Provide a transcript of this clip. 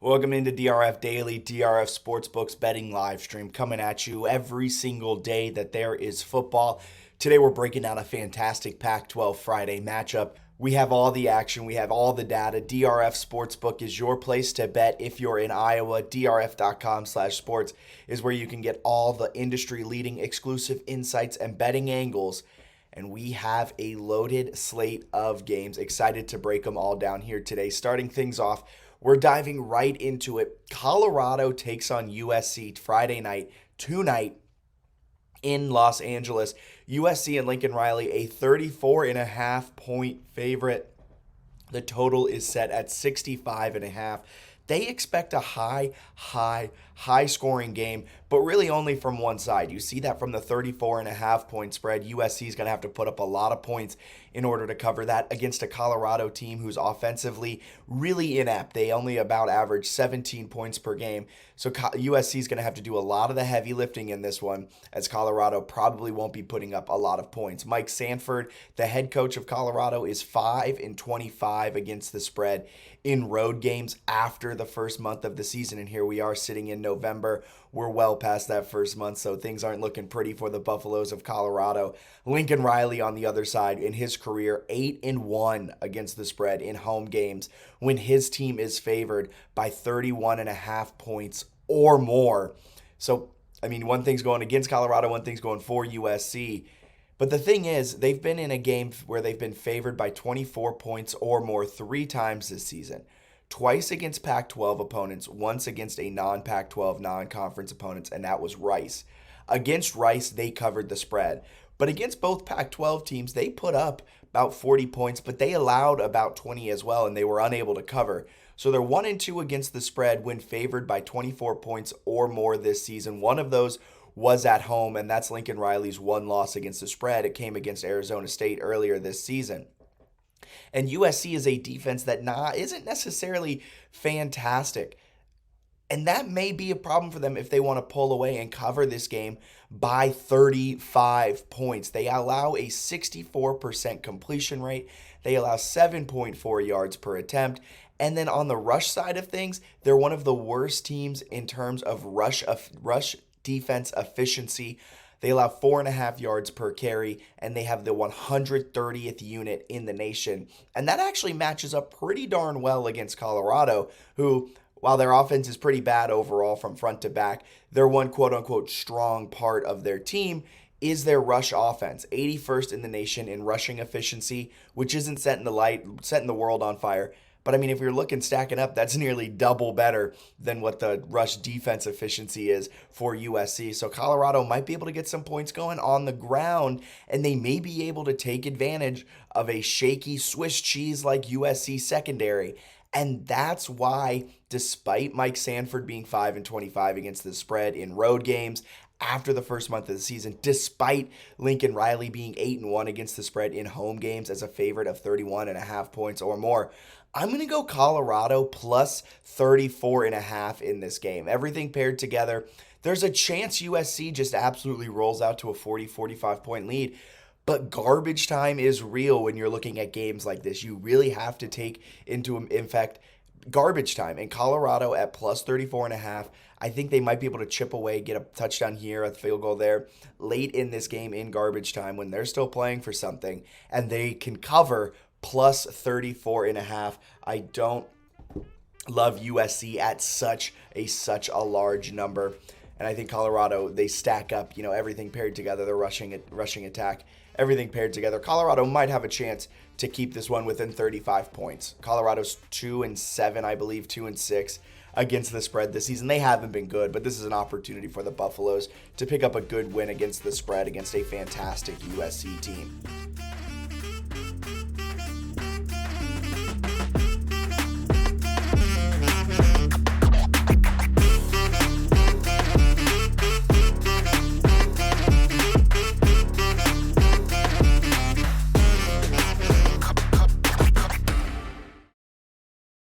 Welcome into DRF Daily, DRF Sportsbooks betting live stream, coming at you every single day that there is football. Today we're breaking down a fantastic Pac-12 Friday matchup. We have all the action, we have all the data. DRF Sportsbook is your place to bet if you're in Iowa. DRF.com/sports is where you can get all the industry-leading exclusive insights and betting angles. And we have a loaded slate of games. Excited to break them all down here today. Starting things off, we're diving right into it. Colorado takes on USC Friday night, tonight in Los Angeles. USC and Lincoln Riley, a 34.5 point favorite. The total is set at 65.5. They expect a high scoring game, but really only from one side. You see that from the 34.5 point spread. USC is going to have to put up a lot of points in order to cover that against a Colorado team who's offensively really inept. They only about average 17 points per game. So USC is going to have to do a lot of the heavy lifting in this one, as Colorado probably won't be putting up a lot of points. Mike Sanford, the head coach of Colorado, is 5-25 against the spread in road games after the first month of the season. And here we are sitting in November. We're well past that first month, so things aren't looking pretty for the Buffaloes of Colorado. Lincoln Riley on the other side, in his career, 8-1 against the spread in home games when his team is favored by 31.5 points or more. So, I mean, one thing's going against Colorado, one thing's going for USC. But the thing is, they've been in a game where they've been favored by 24 points or more 3 times this season. Twice against Pac-12 opponents, once against a non-Pac-12, non-conference opponents, and that was Rice. Against Rice, they covered the spread. But against both Pac-12 teams, they put up about 40 points, but they allowed about 20 as well, and they were unable to cover. So they're 1-2 against the spread when favored by 24 points or more this season. One of those was at home, and that's Lincoln Riley's one loss against the spread. It came against Arizona State earlier this season. And USC is a defense that isn't necessarily fantastic. And that may be a problem for them if they want to pull away and cover this game by 35 points. They allow a 64% completion rate. They allow 7.4 yards per attempt. And then on the rush side of things, they're one of the worst teams in terms of rush defense efficiency. They allow 4.5 yards per carry, and they have the 130th unit in the nation. And that actually matches up pretty darn well against Colorado, who, while their offense is pretty bad overall from front to back, their one quote-unquote strong part of their team is their rush offense. 81st in the nation in rushing efficiency, which isn't setting the world on fire. But I mean, if you're looking stacking up, that's nearly double better than what the rush defense efficiency is for USC. So Colorado might be able to get some points going on the ground, and they may be able to take advantage of a shaky Swiss cheese like USC secondary. And that's why, despite Mike Sanford being 5-25 against the spread in road games after the first month of the season, despite Lincoln Riley being 8-1 against the spread in home games as a favorite of 31.5 points or more, I'm going to go Colorado plus 34.5 in this game. Everything paired together, there's a chance USC just absolutely rolls out to a 40-45 point lead. But garbage time is real when you're looking at games like this. You really have to take into effect garbage time. And Colorado at plus 34.5, I think they might be able to chip away, get a touchdown here, a field goal there, late in this game in garbage time when they're still playing for something, and they can cover plus 34.5. I don't love USC at such a large number. And I think Colorado, they stack up, everything paired together, the rushing attack, everything paired together. Colorado might have a chance to keep this one within 35 points. Colorado's 2-7, I believe, 2-6 against the spread this season. They haven't been good, but this is an opportunity for the Buffaloes to pick up a good win against the spread against a fantastic USC team.